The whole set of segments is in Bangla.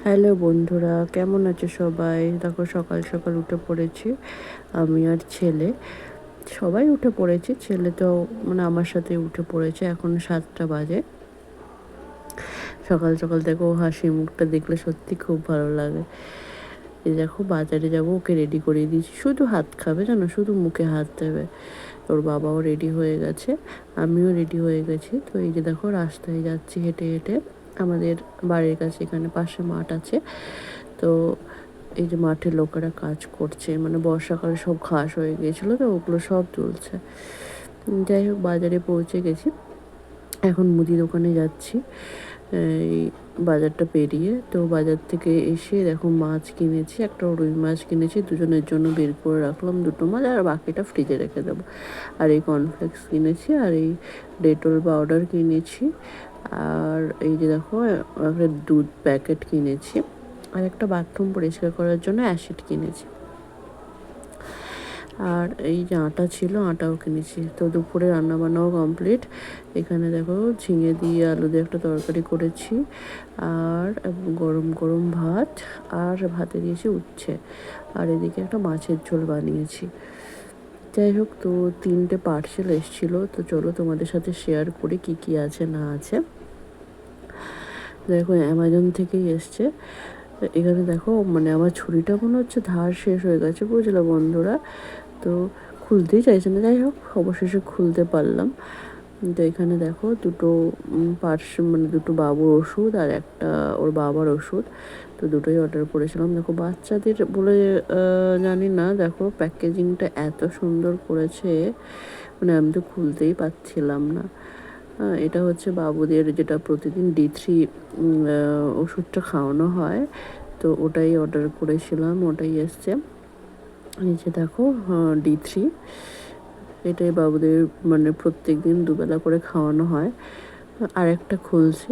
হ্যালো বন্ধুরা, কেমন আছো সবাই? দেখো সকাল সকাল উঠে পড়েছি আমি আর ছেলে। সবাই উঠে পড়েছি, ছেলে তো মানে আমার সাথে উঠে পড়েছে। এখন 7টা বাজে। সকাল সকাল দেখো হাসি মুখটা দেখলে সত্যি খুব ভালো লাগে। এই দেখো বাজারে যাব, ওকে রেডি করিয়ে দিয়েছি। শুধু হাত খাবে জানো, শুধু মুখে হাত দেবে। ওর বাবাও রেডি হয়ে গেছে, আমিও রেডি হয়ে গেছি। তো এই যে দেখো রাস্তায় যাচ্ছি হেঁটে হেঁটে। আমাদের বাড়ির কাছে এখানে পাশে মাঠ আছে। তো এই যে মাঠে লোকেরা কাজ করছে, মানে বর্ষাকালে সব ঘাস হয়ে গিয়েছিলো, তো ওগুলো সব তুলছে। যাই হোক বাজারে পৌঁছে গেছি, এখন মুদি দোকানে যাচ্ছি এই বাজারটা পেরিয়ে। তো বাজার থেকে এসে দেখো মাছ কিনেছি, একটা রুই মাছ কিনেছি, দুজনের জন্য বের করে রাখলাম দুটো মাছ, আর বাকিটা ফ্রিজে রেখে দেবো। আর এই কর্নফ্লেক্স কিনেছি, আর এই ডেটল পাউডার কিনেছি, আর এই যে দেখো একটা দুধ প্যাকেট কিনেছি, আর একটা বাথরুম পরিষ্কার করার জন্য অ্যাসিড কিনেছি। আর এই যে আটা ছিল, আটাও কিনেছি। তো দুপুরে রান্নাবান্নাও কমপ্লিট। এখানে দেখো ঝিঙে দিয়ে আলু দিয়ে একটা তরকারি করেছি, আর গরম গরম ভাত, আর ভাতে দিয়েছি উচ্ছে, আর এদিকে একটা মাছের ঝোল বানিয়েছি। যাই হোক, তো 3টে পার্সেল এসেছিলো, তো চলো তোমাদের সাথে শেয়ার করি কী কী আছে না আছে। দেখো অ্যামাজন থেকেই এসছে। এখানে দেখো মানে আমার ছুরিটা মনে হচ্ছে ধার শেষ হয়ে গেছে, বুঝলে বন্ধুরা। তো খুলতেই চাইছে না, যাই হোক অবশেষে খুলতে পারলাম। তো এখানে দেখো দুটো মানে দুটো বাবুর ওষুধ আর একটা ওর বাবার ওষুধ, তো দুটোই অর্ডার করেছিলাম। দেখো বাচ্চাদের বলে জানি না, দেখো প্যাকেজিংটা এত সুন্দর করেছে, মানে আমি তো খুলতেই পারছিলাম না। এটা হচ্ছে বাবুদের যেটা প্রতিদিন D3 ওষুধটা খাওয়ানো হয়, তো ওটাই অর্ডার করেছিলাম, ওটাই এসছে। নিচে দেখো D3, এটাই বাবুদের মানে প্রত্যেক দিন দুবেলা করে খাওয়ানো হয়। আর একটা খুলছি,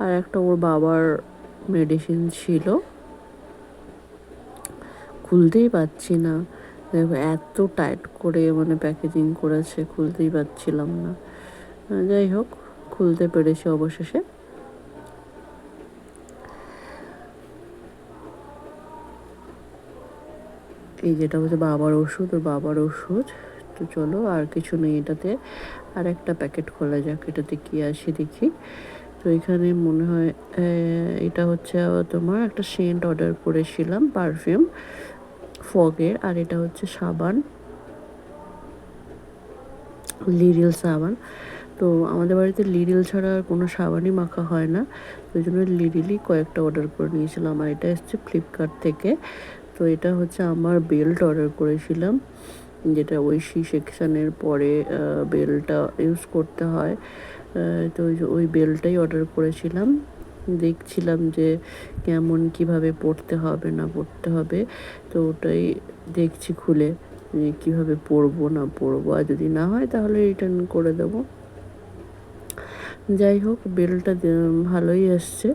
আর একটা ওর বাবার মেডিসিন ছিল, খুলতেই পারছি না। দেখো এত টাইট করে মানে প্যাকেজিং করেছে, খুলতেই পারছিলাম না। যাই হোক খুলতে পেরেছি অবশেষে। এই যেটা হচ্ছে বাবার ওষুধ, ওর বাবার ওষুধ। তো চলো আর কিছু নেই এটাতে, আর একটা প্যাকেট খোলা যাক, এটাতে কি আসে দেখি। তো এখানে মনে হয় এটা হচ্ছে তোমার একটা সেন্ট অর্ডার করেছিলাম, পারফিউম ফগের, আর এটা হচ্ছে সাবান, লিরিল সাবান। তো আমাদের বাড়িতে লিরিল ছাড়া আর কোনো সাবানই মাখা হয় না, তো ওই জন্য লিরিলই কয়েকটা অর্ডার করে নিয়েছিলাম। আর এটা এসছে ফ্লিপকার্ট থেকে। তো এটা হচ্ছে আমার বেল্ট অর্ডার করেছিলাম, যেটা ওই সেকশানের পরে বেল্টটা ইউজ করতে হয়। তো ওই বেল্টটাই অর্ডার করেছিলাম। দেখছিলাম যে কেমন কিভাবে পরতে হবে না পরতে হবে, তো ওটাই দেখছি খুলে কীভাবে পরবো না পরবো, আর যদি না হয় তাহলে রিটার্ন করে দেবো। যাই হোক বেলটা ভালোই এসছে,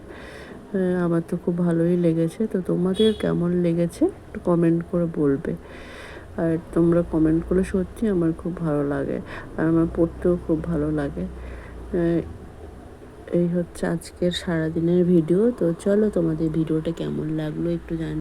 আমার তো খুব ভালোই লেগেছে। তো তোমাদের কেমন লেগেছে একটু কমেন্ট করে বলবে, আর তোমরা কমেন্ট করলে সত্যি আমার খুব ভালো লাগে, আর আমার পড়তেও খুব ভালো লাগে। এই হচ্ছে আজকের সারাদিনের ভিডিও। তো চলো তোমাদের ভিডিওটা কেমন লাগলো একটু জানি।